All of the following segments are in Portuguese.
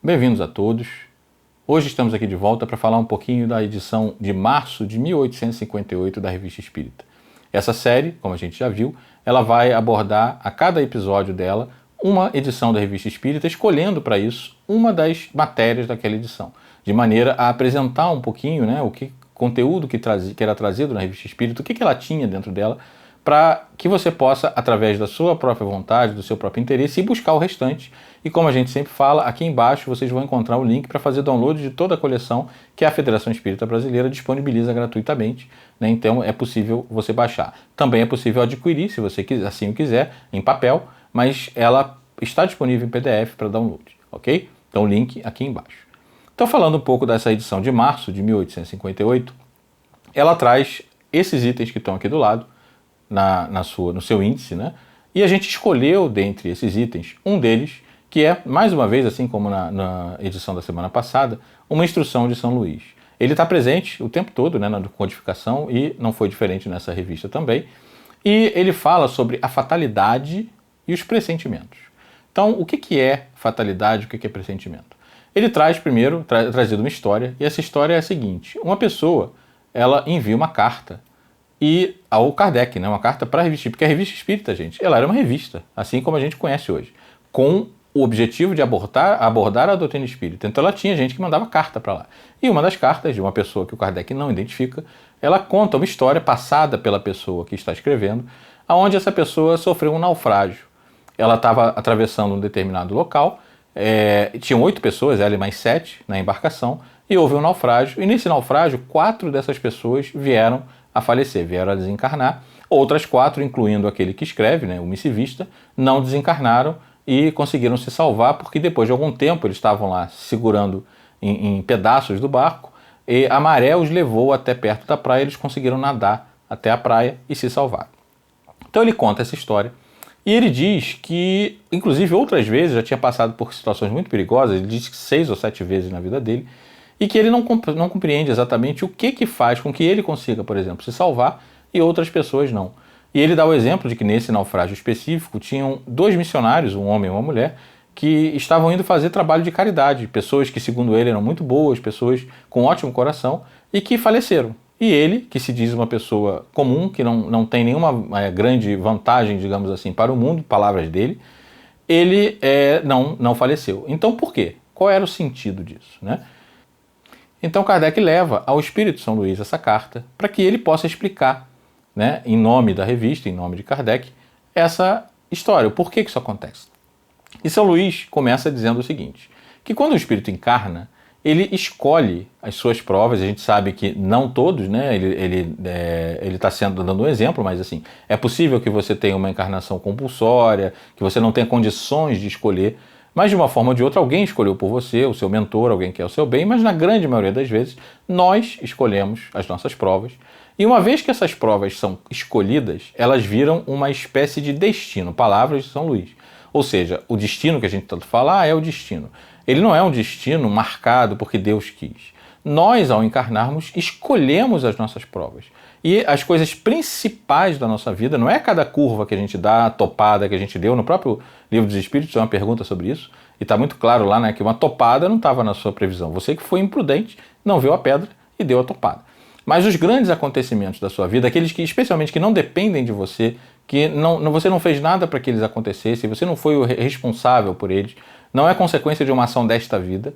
Bem-vindos a todos. Hoje estamos aqui de volta para falar um pouquinho da edição de março de 1858 da Revista Espírita. Essa série, como a gente já viu, ela vai abordar a cada episódio dela uma edição da Revista Espírita, escolhendo para isso uma das matérias daquela edição, de maneira a apresentar um pouquinho, o conteúdo que era trazido na Revista Espírita, o que ela tinha dentro dela, para que você possa, através da sua própria vontade, do seu próprio interesse, ir buscar o restante. E como a gente sempre fala, aqui embaixo vocês vão encontrar o link para fazer download de toda a coleção que a Federação Espírita Brasileira disponibiliza gratuitamente, Então é possível você baixar. Também é possível adquirir, se você assim o quiser, em papel, mas ela está disponível em PDF para download, ok? Então o link aqui embaixo. Então, falando um pouco dessa edição de março de 1858, ela traz esses itens que estão aqui do lado, no seu índice, E a gente escolheu, dentre esses itens, um deles, que é, mais uma vez, assim como na edição da semana passada, uma instrução de São Luís. Ele está presente o tempo todo, na codificação, e não foi diferente nessa revista também. E ele fala sobre a fatalidade e os pressentimentos. Então, o que é fatalidade e o que é pressentimento? Ele traz primeiro, trazido uma história, e essa história é a seguinte: uma pessoa, ela envia uma carta ao Kardec, uma carta para a Revista Espírita, porque a Revista Espírita, gente, ela era uma revista, assim como a gente conhece hoje, com o objetivo de abordar a doutrina espírita. Então ela tinha gente que mandava carta para lá. E uma das cartas, de uma pessoa que o Kardec não identifica, ela conta uma história passada pela pessoa que está escrevendo, onde essa pessoa sofreu um naufrágio. Ela estava atravessando um determinado local, tinham 8 pessoas, ela e mais 7, na embarcação, e houve um naufrágio, e nesse naufrágio 4 dessas pessoas vieram a falecer, vieram a desencarnar. Outras 4, incluindo aquele que escreve, o missivista, não desencarnaram e conseguiram se salvar, porque depois de algum tempo eles estavam lá segurando em pedaços do barco, e a maré os levou até perto da praia, eles conseguiram nadar até a praia e se salvar. Então ele conta essa história, e ele diz que, inclusive outras vezes, já tinha passado por situações muito perigosas, ele diz que 6 ou 7 vezes na vida dele, e que ele não compreende exatamente o que faz com que ele consiga, por exemplo, se salvar e outras pessoas não. E ele dá o exemplo de que nesse naufrágio específico tinham 2 missionários, um homem e uma mulher, que estavam indo fazer trabalho de caridade, pessoas que, segundo ele, eram muito boas, pessoas com ótimo coração, e que faleceram. E ele, que se diz uma pessoa comum, que não tem nenhuma grande vantagem, digamos assim, para o mundo, palavras dele, ele não faleceu. Então por quê? Qual era o sentido disso, Então Kardec leva ao Espírito São Luís essa carta para que ele possa explicar, em nome da revista, em nome de Kardec, essa história, o porquê que isso acontece. E São Luís começa dizendo o seguinte, que quando o Espírito encarna, ele escolhe as suas provas, a gente sabe que não todos, ele está dando um exemplo, mas assim, é possível que você tenha uma encarnação compulsória, que você não tenha condições de escolher, mas de uma forma ou de outra alguém escolheu por você, o seu mentor, alguém que quer o seu bem, mas na grande maioria das vezes nós escolhemos as nossas provas. E uma vez que essas provas são escolhidas, elas viram uma espécie de destino, palavras de São Luís. Ou seja, o destino que a gente tanto fala, é o destino. Ele não é um destino marcado porque Deus quis. Nós, ao encarnarmos, escolhemos as nossas provas. E as coisas principais da nossa vida, não é cada curva que a gente dá, a topada que a gente deu, no próprio Livro dos Espíritos tem uma pergunta sobre isso, e está muito claro lá, que uma topada não estava na sua previsão. Você que foi imprudente, não viu a pedra e deu a topada. Mas os grandes acontecimentos da sua vida, aqueles que, especialmente, que não dependem de você, que você não fez nada para que eles acontecessem, você não foi o responsável por eles, não é consequência de uma ação desta vida,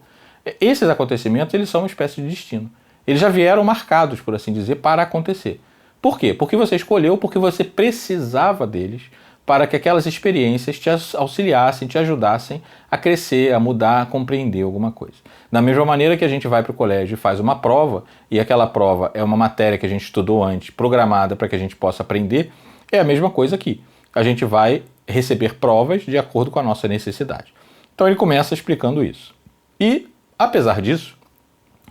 esses acontecimentos, eles são uma espécie de destino. Eles já vieram marcados, por assim dizer, para acontecer. Por quê? Porque você escolheu, porque você precisava deles para que aquelas experiências te auxiliassem, te ajudassem a crescer, a mudar, a compreender alguma coisa. Da mesma maneira que a gente vai para o colégio e faz uma prova, e aquela prova é uma matéria que a gente estudou antes, programada para que a gente possa aprender, é a mesma coisa aqui. A gente vai receber provas de acordo com a nossa necessidade. Então ele começa explicando isso. E, apesar disso,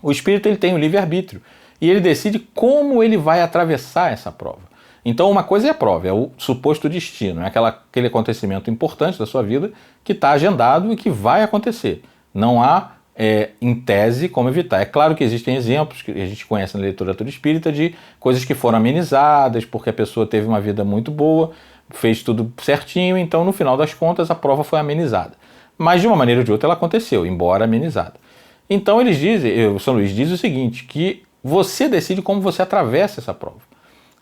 o espírito ele tem o livre-arbítrio e ele decide como ele vai atravessar essa prova. Então uma coisa é a prova, é o suposto destino, é aquele acontecimento importante da sua vida que está agendado e que vai acontecer. Não há, em tese, como evitar. É claro que existem exemplos que a gente conhece na literatura espírita de coisas que foram amenizadas porque a pessoa teve uma vida muito boa, fez tudo certinho, então no final das contas a prova foi amenizada. mas de uma maneira ou de outra ela aconteceu, embora amenizada. Então eles dizem, o São Luís diz o seguinte, que você decide como você atravessa essa prova.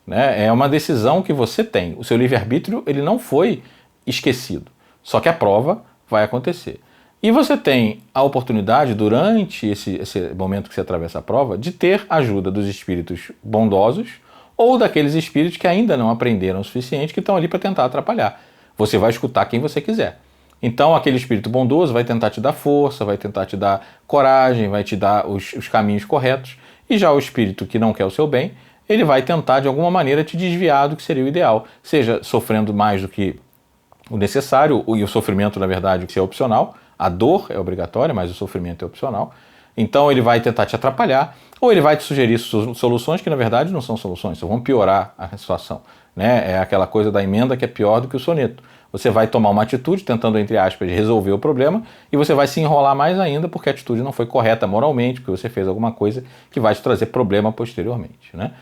Né? É uma decisão que você tem. O seu livre-arbítrio ele não foi esquecido, só que a prova vai acontecer. E você tem a oportunidade, durante esse momento que você atravessa a prova, de ter ajuda dos espíritos bondosos ou daqueles espíritos que ainda não aprenderam o suficiente, que estão ali para tentar atrapalhar. Você vai escutar quem você quiser. Então aquele espírito bondoso vai tentar te dar força, vai tentar te dar coragem, vai te dar os caminhos corretos. E já o espírito que não quer o seu bem, ele vai tentar de alguma maneira te desviar do que seria o ideal, seja sofrendo mais do que o necessário, e o sofrimento, na verdade, que é opcional, a dor é obrigatória, mas o sofrimento é opcional. Então ele vai tentar te atrapalhar, ou ele vai te sugerir soluções que na verdade não são soluções, só vão piorar a situação. Né? É aquela coisa da emenda que é pior do que o soneto. Você vai tomar uma atitude tentando, entre aspas, resolver o problema, e você vai se enrolar mais ainda porque a atitude não foi correta moralmente, porque você fez alguma coisa que vai te trazer problema posteriormente. Né?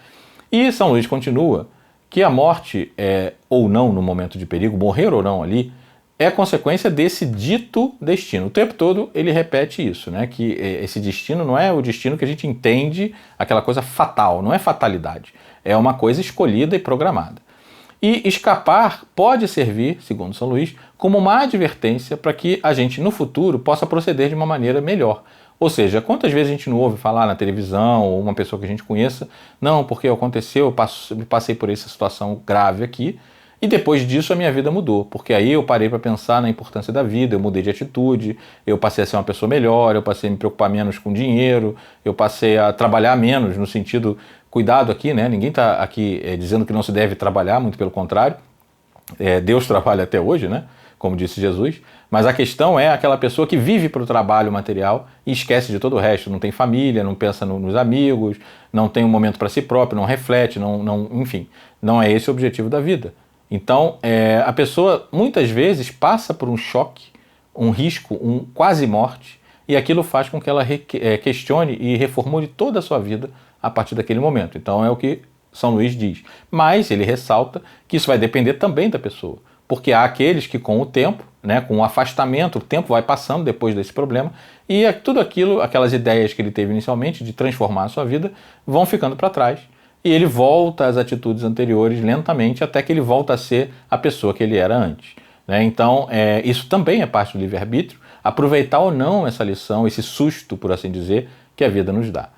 E São Luís continua que a morte, ou não no momento de perigo, morrer ou não ali, é consequência desse dito destino. O tempo todo ele repete isso, né? Que esse destino não é o destino que a gente entende, aquela coisa fatal, não é fatalidade. É uma coisa escolhida e programada. E escapar pode servir, segundo São Luís, como uma advertência para que a gente no futuro possa proceder de uma maneira melhor. Ou seja, quantas vezes a gente não ouve falar na televisão ou uma pessoa que a gente conheça, não, porque aconteceu, eu passei por essa situação grave aqui, e depois disso a minha vida mudou, porque aí eu parei para pensar na importância da vida, eu mudei de atitude, eu passei a ser uma pessoa melhor, eu passei a me preocupar menos com dinheiro, eu passei a trabalhar menos no sentido, cuidado aqui, né? Ninguém está aqui dizendo que não se deve trabalhar, muito pelo contrário, Deus trabalha até hoje, né? Como disse Jesus, mas a questão é aquela pessoa que vive para o trabalho material e esquece de todo o resto, não tem família, não pensa nos amigos, não tem um momento para si próprio, não reflete, enfim, não é esse o objetivo da vida. Então, a pessoa muitas vezes passa por um choque, um risco, um quase morte, e aquilo faz com que ela questione e reformule toda a sua vida a partir daquele momento. Então é o que São Luís diz. Mas ele ressalta que isso vai depender também da pessoa, porque há aqueles que com o tempo, né, com o afastamento, o tempo vai passando depois desse problema, e tudo aquilo, aquelas ideias que ele teve inicialmente de transformar a sua vida, vão ficando para trás. E ele volta às atitudes anteriores lentamente até que ele volta a ser a pessoa que ele era antes. Né? Então, isso também é parte do livre-arbítrio, aproveitar ou não essa lição, esse susto, por assim dizer, que a vida nos dá.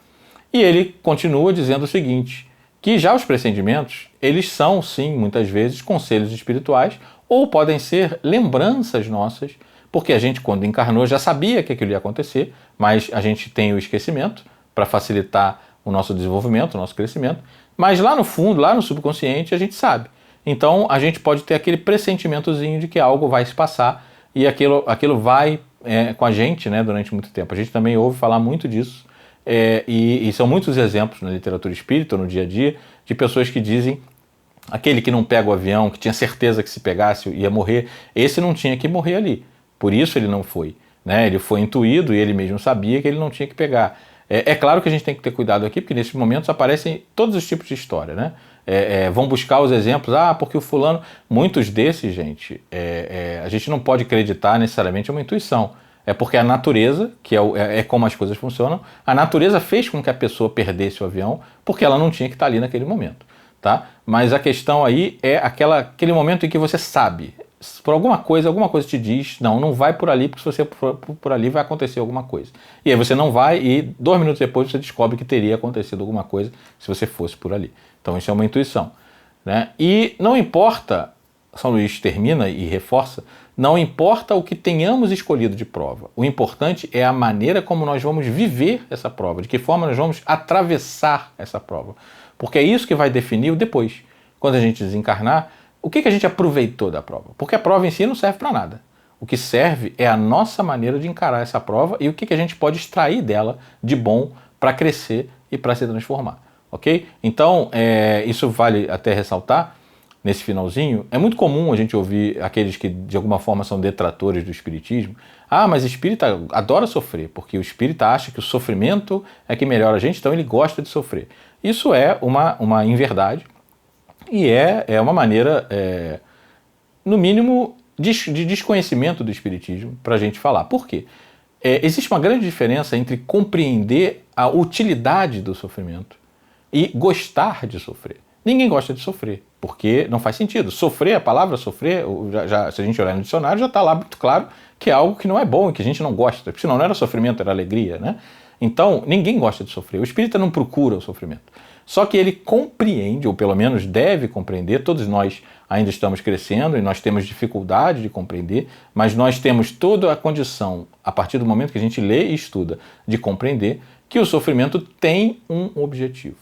E ele continua dizendo o seguinte, que já os pressentimentos, eles são, sim, muitas vezes, conselhos espirituais ou podem ser lembranças nossas, porque a gente, quando encarnou, já sabia que aquilo ia acontecer, mas a gente tem o esquecimento para facilitar o nosso desenvolvimento, o nosso crescimento, mas lá no fundo, lá no subconsciente, a gente sabe. Então, a gente pode ter aquele pressentimentozinho de que algo vai se passar e aquilo vai com a gente, né, durante muito tempo. A gente também ouve falar muito disso, e são muitos exemplos na literatura espírita, no dia a dia, de pessoas que dizem aquele que não pega o avião, que tinha certeza que se pegasse ia morrer, esse não tinha que morrer ali. Por isso ele não foi. Né? Ele foi intuído e ele mesmo sabia que ele não tinha que pegar. É claro que a gente tem que ter cuidado aqui, porque nesses momentos aparecem todos os tipos de história, né? Vão buscar os exemplos, porque o fulano... Muitos desses, gente, a gente não pode acreditar necessariamente uma intuição. É porque a natureza, que é como as coisas funcionam, a natureza fez com que a pessoa perdesse o avião, porque ela não tinha que estar ali naquele momento. Tá? Mas a questão aí é aquele momento em que você sabe, por alguma coisa te diz, não vai por ali, porque se você for por ali vai acontecer alguma coisa. E aí você não vai e 2 minutos depois você descobre que teria acontecido alguma coisa se você fosse por ali. Então isso é uma intuição. Né? E não importa, São Luís termina e reforça, não importa o que tenhamos escolhido de prova. O importante é a maneira como nós vamos viver essa prova, de que forma nós vamos atravessar essa prova. Porque é isso que vai definir o depois. Quando a gente desencarnar, o que a gente aproveitou da prova? Porque a prova em si não serve para nada. O que serve é a nossa maneira de encarar essa prova e o que a gente pode extrair dela de bom para crescer e para se transformar. Ok? Então, isso vale até ressaltar, nesse finalzinho, é muito comum a gente ouvir aqueles que de alguma forma são detratores do espiritismo. Mas o espírita adora sofrer, porque o espírita acha que o sofrimento é que melhora a gente, então ele gosta de sofrer. Isso é uma inverdade e é uma maneira, no mínimo, de desconhecimento do Espiritismo para a gente falar. Por quê? Existe uma grande diferença entre compreender a utilidade do sofrimento e gostar de sofrer. Ninguém gosta de sofrer, porque não faz sentido. Sofrer, a palavra sofrer, se a gente olhar no dicionário, já está lá muito claro que é algo que não é bom e que a gente não gosta, porque senão não era sofrimento, era alegria, né? Então, ninguém gosta de sofrer. O espírita não procura o sofrimento. Só que ele compreende, ou pelo menos deve compreender, todos nós ainda estamos crescendo e nós temos dificuldade de compreender, mas nós temos toda a condição, a partir do momento que a gente lê e estuda, de compreender que o sofrimento tem um objetivo.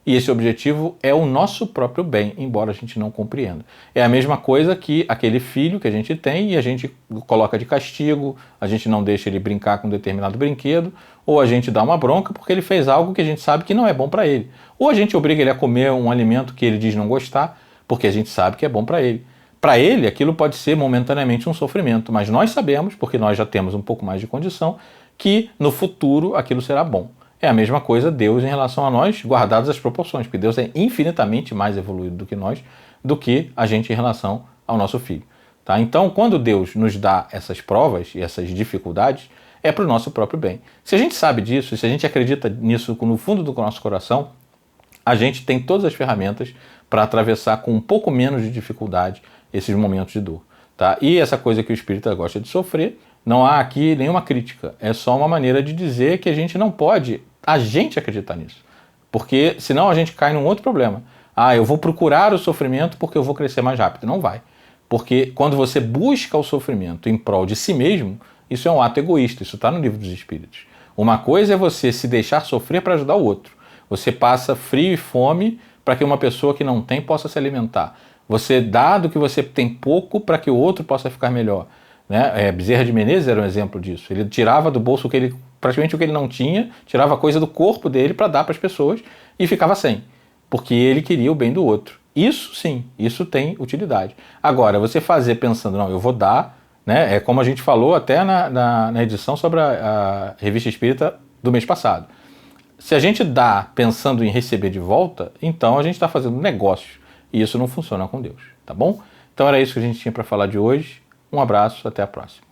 E esse objetivo é o nosso próprio bem, embora a gente não compreenda. É a mesma coisa que aquele filho que a gente tem e a gente coloca de castigo, a gente não deixa ele brincar com um determinado brinquedo, ou a gente dá uma bronca porque ele fez algo que a gente sabe que não é bom para ele. Ou a gente obriga ele a comer um alimento que ele diz não gostar, porque a gente sabe que é bom para ele. Para ele, aquilo pode ser momentaneamente um sofrimento, mas nós sabemos, porque nós já temos um pouco mais de condição, que no futuro aquilo será bom. É a mesma coisa Deus em relação a nós, guardadas as proporções, porque Deus é infinitamente mais evoluído do que nós, do que a gente em relação ao nosso filho. Tá? Então, quando Deus nos dá essas provas e essas dificuldades, é para o nosso próprio bem. Se a gente sabe disso, se a gente acredita nisso no fundo do nosso coração, a gente tem todas as ferramentas para atravessar com um pouco menos de dificuldade esses momentos de dor. Tá? E essa coisa que o espírita gosta de sofrer, não há aqui nenhuma crítica, é só uma maneira de dizer que a gente não pode, a gente acreditar nisso, porque senão a gente cai num outro problema. Eu vou procurar o sofrimento porque eu vou crescer mais rápido. Não vai, porque quando você busca o sofrimento em prol de si mesmo, isso é um ato egoísta, isso está no Livro dos Espíritos. Uma coisa é você se deixar sofrer para ajudar o outro. Você passa frio e fome para que uma pessoa que não tem possa se alimentar. Você dá do que você tem pouco para que o outro possa ficar melhor. Né? Bezerra de Menezes era um exemplo disso. Ele tirava do bolso praticamente o que ele não tinha, tirava coisa do corpo dele para dar para as pessoas e ficava sem, porque ele queria o bem do outro. Isso sim, isso tem utilidade. Agora, você fazer pensando, não, eu vou dar, né? É como a gente falou até na edição sobre a Revista Espírita do mês passado. Se a gente dá pensando em receber de volta, então a gente está fazendo negócio e isso não funciona com Deus, tá bom? Então era isso que a gente tinha para falar de hoje. Um abraço, até a próxima.